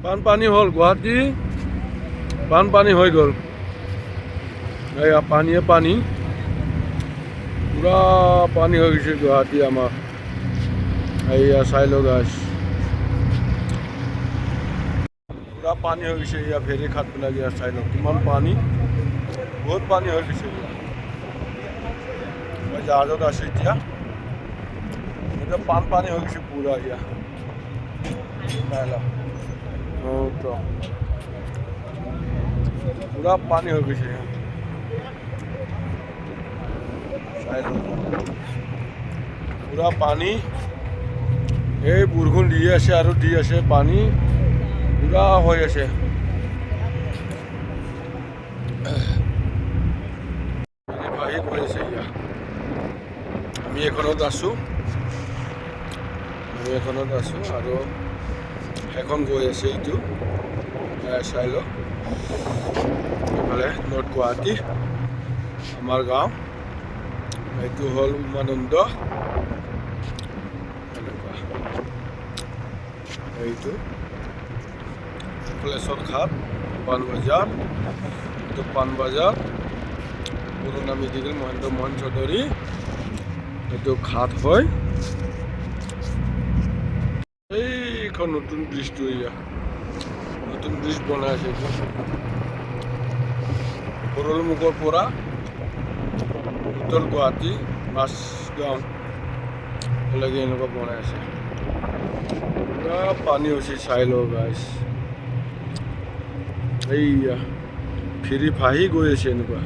বানপানী হ'ল গুৱাহাটী, বানপানী হৈ গ'ল। এয়া পানীয়ে পানী, পুৰা পানী হৈ গৈছে গুৱাহাটী আমাৰ। এয়া চাই লওক গাইছ, পুৰা পানী হৈ গৈছে। এয়া ফেৰী ঘাটবিলাক ইয়াত চাই লওক কিমান পানী, বহুত পানী হৈ গৈছে। মই জাহাজত আছোঁ এতিয়া, বানপানী হৈ গৈছে পুৰা। এয়া চাই লওক, পুৰা পানী হৈ গৈছে। চাই লওক পুৰা পানী, এই বৰষুণ দি আছে আৰু দি আছে, পানী পুৰা হৈ আছে। বাঢ়ি গৈ আছে। এয়া আমি এখনত আছোঁ, আৰু এখন গৈ আছে এইটো চাই লওক। এইফালে নৰ্থ গুৱাহাটী, আমাৰ গাঁও। এইটো হ'ল উমানন্দ, এনেকুৱা এইটো কলেশ্বৰ ঘাট, পাণবজাৰ। এইটো পাণবজাৰ, পুৰণা মেডিকেল মহেন্দ্ৰ মোহন চৌধুৰী। এইটো ঘাট হয়। এইখন নতুন ব্ৰিজটো, এয়া নতুন ব্ৰিজ বনাই আছে। এইটো ভৰলুমুখৰ পৰা উত্তৰ গুৱাহাটী মাছগাঁও এলৈকে এনেকুৱা বনাই আছে। পুৰা পানী হৈছে, চাই লওক গাইছ। এইয়া ফেৰী ভাহি গৈ আছে এনেকুৱা।